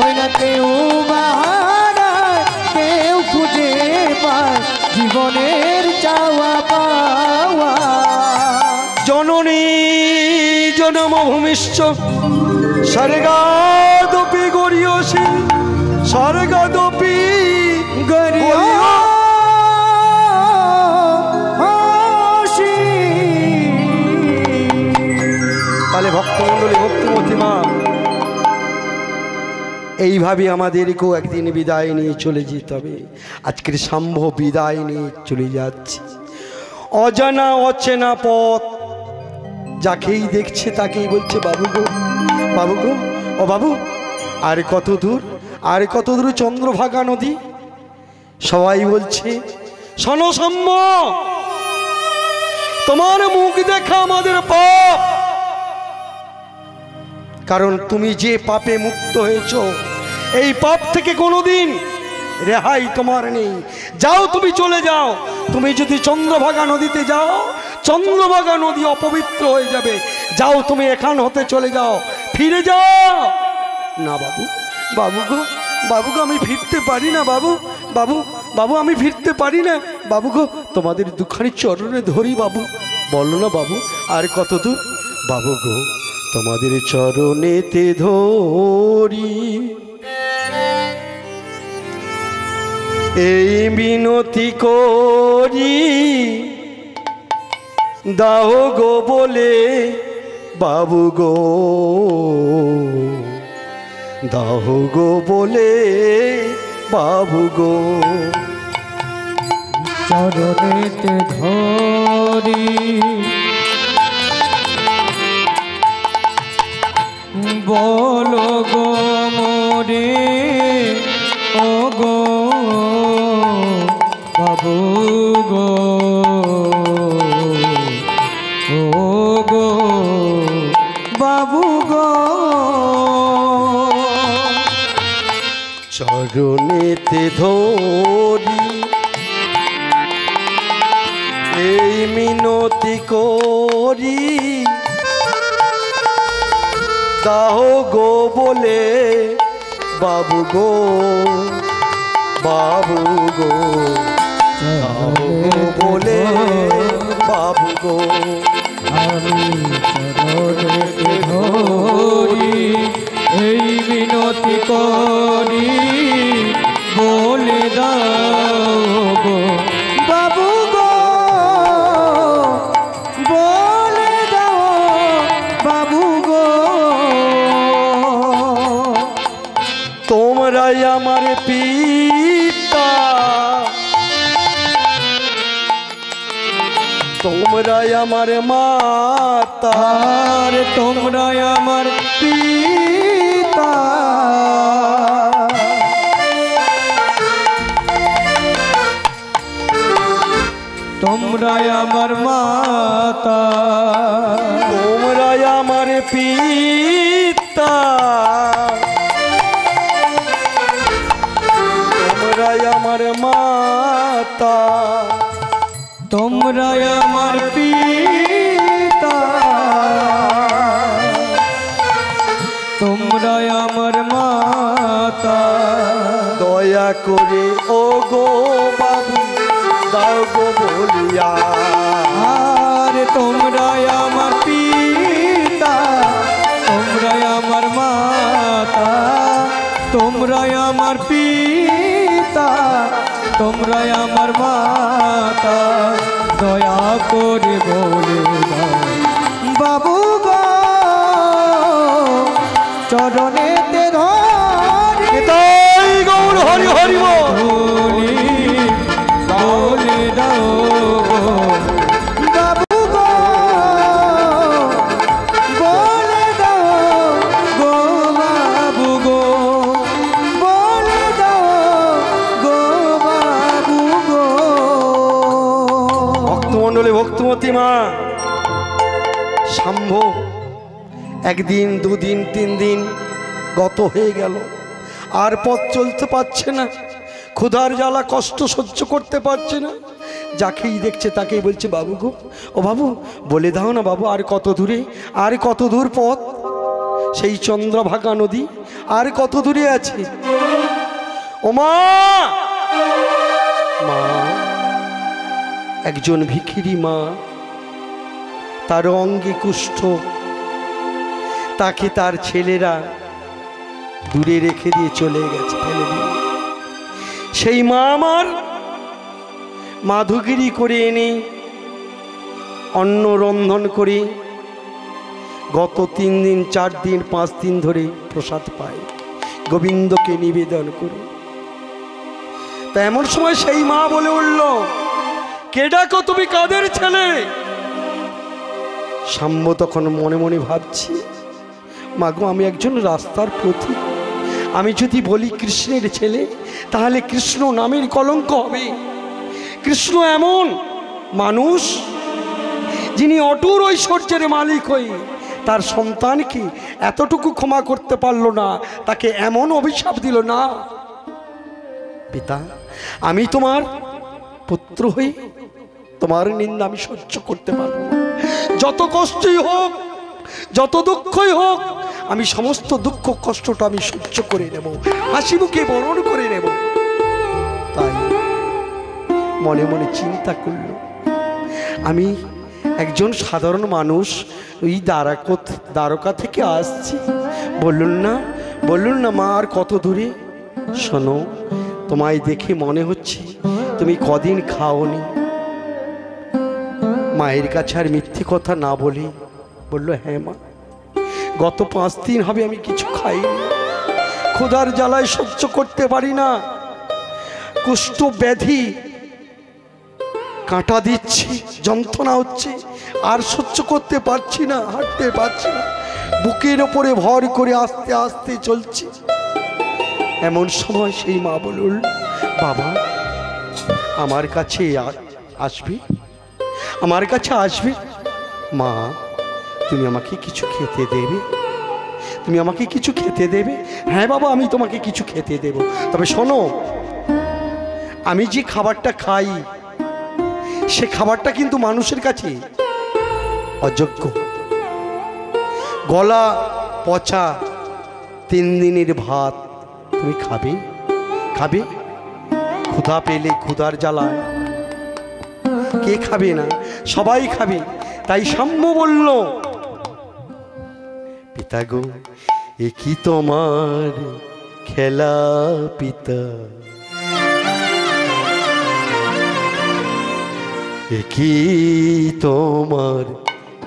ওই না কেউ বা হারায় কেউ খুঁজে পায় জীবনের চাওয়া পাওয়া। জননী জনমভূমিশ্চ স্বর্গাদপি গরিয়সী স্বর্গাদপি তাহলে ভক্তমণ্ডলী ভক্তিমতী মা, এইভাবে আমাদেরকেও একদিন বিদায় নিয়ে চলে যেতে হবে। আজকের সম্ভব বিদায় নিয়ে চলে যাচ্ছে। অজানা অচেনা পথ, যাকেই দেখছে তাকেই বলছে বাবু গো, বাবু গো, ও বাবু, আর কত দূর, আর কত দূর চন্দ্রভাগা নদী। সবাই বলছে শোনো সম্য, তোমার মুখ দেখা আমাদের পাপ, কারণ তুমি যে পাপে মুক্ত হয়েছ এই পাপ থেকে কোনোদিন রেহাই তোমার নেই। যাও, তুমি চলে যাও। তুমি যদি চন্দ্রভাগা নদীতে যাও, চন্দ্রভাগা নদী অপবিত্র হয়ে যাবে। যাও, তুমি এখান হতে চলে যাও, ফিরে যাও। না বাবু, বাবু গো, বাবু গো, আমি ফিরতে পারি না বাবু, বাবু, বাবু, আমি ফিরতে পারি না বাবু গো, তোমাদের দুখানি চরণে ধরি বাবু। বলো না বাবু, আর কত দূর? বাবু গো, তোমাদের চরণেতে ধরি এই বিনতি করি, দাও গো বলে বাবু গো, দাও গো বলে বাবু গো। চরণেতে ধরি বলো গো মোরে, ও গো বাবু গো, ও গো বাবু গো। চরণেতে ধরি এই মিনতি করি, দাও গো বলে বাবু গো, বাবু গো, দাও গো বলে বাবু গো। আমি চরণেতে ধরি এই মিনতি করি, বলে দাও গো বাবু গো, বলে দাও বাবু গো। তোমরাই আমার পিতা, তোমরাই আমার মাতা, আর তোমরা আমার পিতা, তোমরা আমার মাতা, তোমরাই আমার পিতা, তোমরাই আমার মাতা, তোমরা আমার পিতা, তোমরা আমার মাতা। দয়া করে ও গো বাবু দাও গো বলিয়া, আর তোমরা আমার পিতা, তোমরা আমার মাতা, তোমরা আমার পিতা, তোমরা আমার মাতা। দয়া করে বলে দাও বাবু গো, চরণেতে ধরি তাই গৌর হরি হরি বল। বলে দাও বাবু গো, বলে দাও গো বাবু গো, বলে দাও গো বাবু গো। ভক্তমণ্ডলী ভক্তমতী মা শাম্ভ একদিন দুদিন তিন দিন গত হয়ে গেল, আর পথ চলতে পারছে না, ক্ষুধার জ্বালা কষ্ট সহ্য করতে পারছে না। যাকেই দেখছে তাকেই বলছে বাবু গো, ও বাবু বলে দাও না বাবু, আর কত দূরে, আর কত দূর পথ, সেই চন্দ্রভাগা নদী আর কত দূরে আছে? ও মা, মা একজন ভিখিরি মা, তার অঙ্গে কুষ্ঠ, তাকে তার ছেলেরা দূরে রেখে দিয়ে চলে গেছে, ফেলে দিয়ে। সেই মা আমার মাধুগিরি করে এনে অন্ন রন্ধন করে গত 3 দিন 4 দিন 5 দিন ধরে প্রসাদ পায়, গোবিন্দকে নিবেদন করে। তা এমন সময় সেই মা বলে উঠল, কে ডাকো তুমি, কাদের ছেলে? শাম্ব তখন মনে মনে ভাবছি, মাগো আমি একজন রাস্তার পথিক, আমি যদি বলি কৃষ্ণের ছেলে তাহলে কৃষ্ণ নামের কলঙ্ক হবে। কৃষ্ণ এমন মানুষ যিনি অটুর ঐশ্বর্যের মালিক হয়ে তার সন্তানকে এতটুকু ক্ষমা করতে পারলো না, তাকে এমন অভিশাপ দিল না। পিতা, আমি তোমার পুত্র হয়ে তোমার নিন্দা আমি সহ্য করতে পারবো না। যত কষ্টই হোক, যত দুঃখই হোক, আমি সমস্ত দুঃখ কষ্টটা আমি সহ্য করে নেব, হাসি মুখে বরণ করে নেব। তাই মনে মনে চিন্তা করল, আমি একজন সাধারণ মানুষ, ওই দ্বারকা থেকে আসছি। বললুন না মা, আর কত দূরে? শোনো, তোমায় দেখে মনে হচ্ছে তুমি কদিন খাওনি। মায়ের কাছে আর মিথ্যে কথা না বলে বলল, হ্যাঁ মা, গত 5 দিন হবে আমি কিছু খাইনি, ক্ষুধার জ্বালায় সহ্য করতে পারি না, কুষ্ঠ ব্যাধি কাঁটা দিচ্ছি, যন্ত্রণা হচ্ছে, আর সহ্য করতে পারছি না, হাঁটতে পারছি না, বুকের ওপরে ভর করে আস্তে আস্তে চলছি। এমন সময় সেই মা বলল, বাবা আমার কাছে আসবে, আমার কাছে আসবে। মা তুমি আমাকে কিছু খেতে দেবে, তুমি আমাকে কিছু খেতে দেবে? হ্যাঁ বাবা, আমি তোমাকে কিছু খেতে দেব, তবে শোনো, আমি যে খাবারটা খাই সে খাবারটা কিন্তু মানুষের কাছে অযোগ্য। গলা পচা 3 দিনের ভাত তুমি খাবে? ক্ষুধা পেলে, ক্ষুধার জ্বালায় কে খাবে না? সবাই খাবে। তাই শাম্ব বলল, পিতা গো, এ কি তোমার খেলা পিতা, এ কি তোমার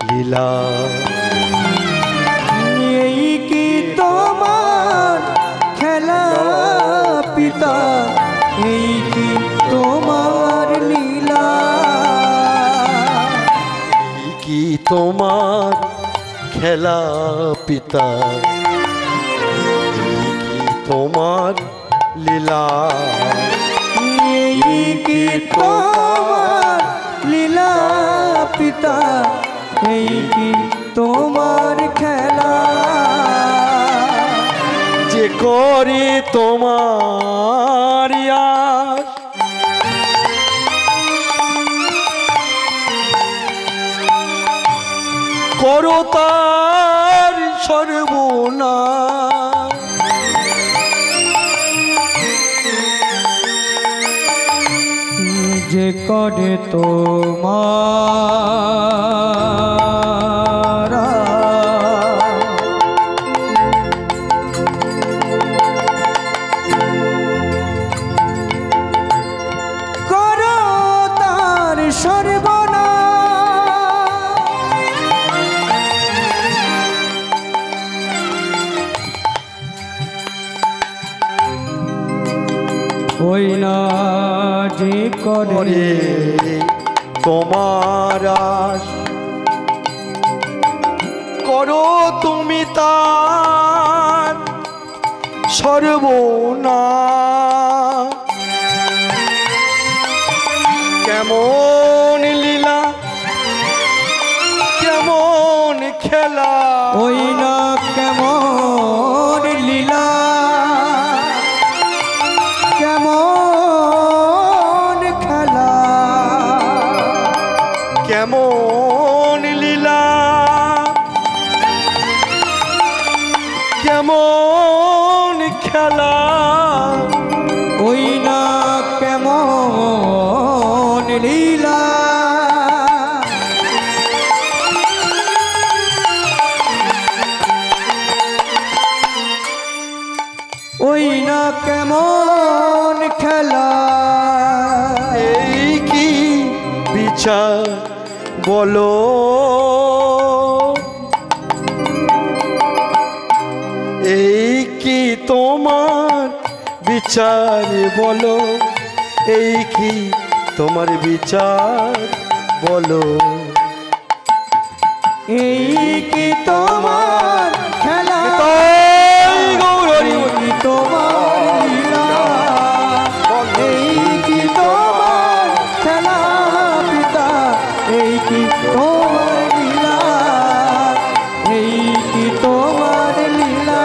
লীলা, এই কি তোমার খেলা পিতা, এই কি তোমার লীলা, এই কি তোমার খেলা পিতা, এই কি তোমার লীলা, এই কি তোমার লীলা পিতা, এই কি তোমার খেলা, যে করে তোমার আশ, করো তার সর্বনাশ, যে করে তোমার করো তার সর্বনাশ, ওই না যে করে তোমার আশ, করো তুমি তার সর্বনাশ। কেমন লীলা কেমন খেলা, এই কি বিচার বলো, এই কি তোমার বিচার বলো, এই কি তোমার বিচার বলো, এই কি তোমার খেলা, তাই গৌরী এই কি তোমার লীলা, এই কি তোমার খেলা পিতা, এই কি তোমার লীলা, এই কি তোমার লীলা,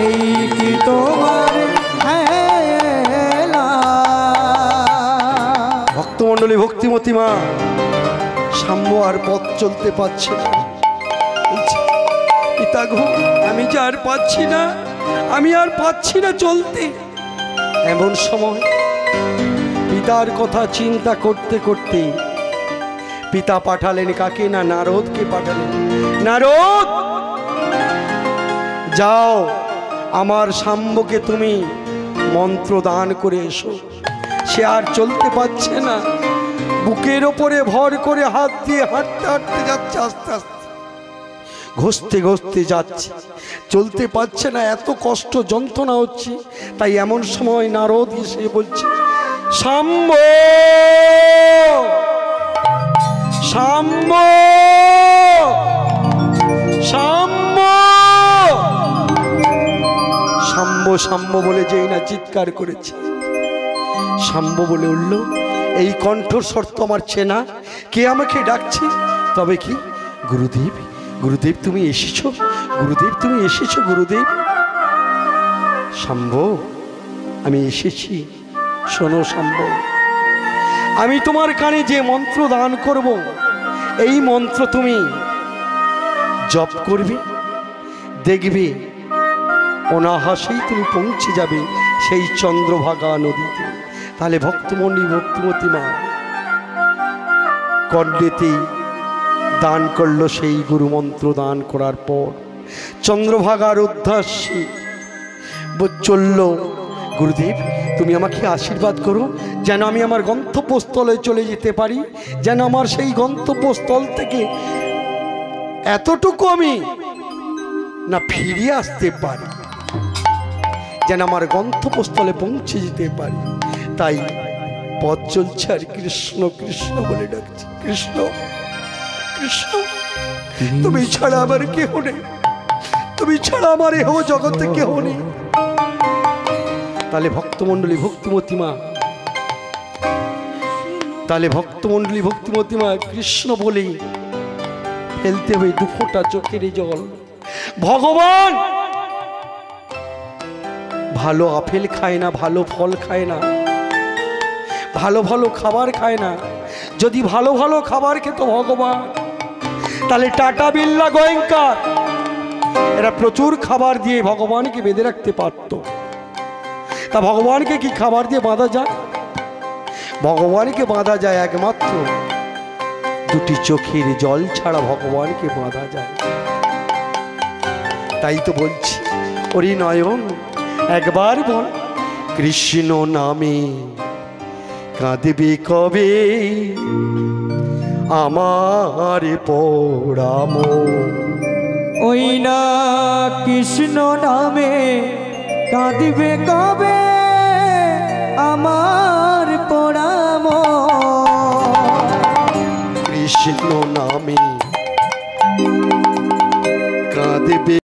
এই কি তোমার খেলা। ভক্তমণ্ডলী, ভক্তিমতী মা সাম্য আর পথ চলতে পারছে না। বলছে, পিতা গো, আমি যে আর পাচ্ছি না, আমি আর পাচ্ছি না চলতে। এমন সময় পিতার কথা চিন্তা করতে করতে পিতা পাঠালেন কাকে না, নারদকে পাঠালেন। নারদ, যাও আমার সাম্যকে তুমি মন্ত্র দান করে এসো। সে আর চলতে পারছে না, বুকের ওপরে ভর করে হাত দিয়ে হাঁটতে হাঁটতে যাচ্ছে, আস্তে আস্তে ঘষতে ঘষতে যাচ্ছে, চলতে পারছে না, এত কষ্ট যন্ত্রণা হচ্ছে। তাই এমন সময় নারদ এসে বলছে, সাম্য, সাম্য, সাম্য, সাম্য, সাম্য বলে যেই না চিৎকার করেছে, সাম্য বলে উঠল, এই কণ্ঠস্বর তো আমার চেনা, কে আমাকে ডাকছে? তবে কি, গুরুদেব, গুরুদেব তুমি এসেছো, গুরুদেব তুমি এসেছো, গুরুদেব। শাম্ভ, আমি এসেছি, শোনো শাম্ভ, আমি তোমার কানে যে মন্ত্র দান করব, এই মন্ত্র তুমি জপ করবে, দেখবে অনাহাসেই তুমি পৌঁছে যাবে সেই চন্দ্রভাগা নদীতে। তাহলে ভক্তমণ্ডলী, ভক্তিমতী মা কর্ণেতে দান করলো সেই গুরুমন্ত্র দান করার পর চন্দ্রভাগার উদ্দেশ্যে চলল, গুরুদেব তুমি আমাকে আশীর্বাদ করো, যেন আমি আমার গন্তব্যস্থলে চলে যেতে পারি, যেন আমার সেই গন্তব্যস্থল থেকে এতটুকু আমি না ফিরিয়ে আসতে পারি, যেন আমার গন্তব্যস্থলে পৌঁছে যেতে পারি। তাই পথ চলছে আর কৃষ্ণ কৃষ্ণ বলে ডাকছে, কৃষ্ণ কৃষ্ণ, তুমি ছাড়া আমার কেহ নেই, তুমি ছাড়া আমার এহ জগতে কেহ নেই। তাহলে ভক্তমণ্ডলী, ভক্তিমতী মা, তাহলে ভক্তমণ্ডলী, ভক্তিমতী মা কৃষ্ণ বলেই ফেলতে হবে দু ফোঁটা চোখের জল। ভগবান ভালো আপেল খায় না, ভালো ফল খায় না, ভালো ভালো খাবার খায় না। যদি ভালো ভালো খাবার খেত ভগবান, তাহলে টাটা, বিড়লা, গোয়েঙ্কা এরা প্রচুর খাবার দিয়ে ভগবানকে বেঁধে রাখতে পারত। তা ভগবানকে কি খাবার দিয়ে বাঁধা যায়? ভগবানকে বাঁধা যায় একমাত্র দুটি চোখের জল ছাড়া ভগবানকে বাঁধা যায়। তাই তো বলছি, ওরে নয়ন একবার বল, কৃষ্ণ নামে কাঁদবে কবে আমার পোড়াম। ওই না কৃষ্ণ নামে কাঁদিবে কবে আমার পোড়াম। কৃষ্ণ নামে কাঁদবে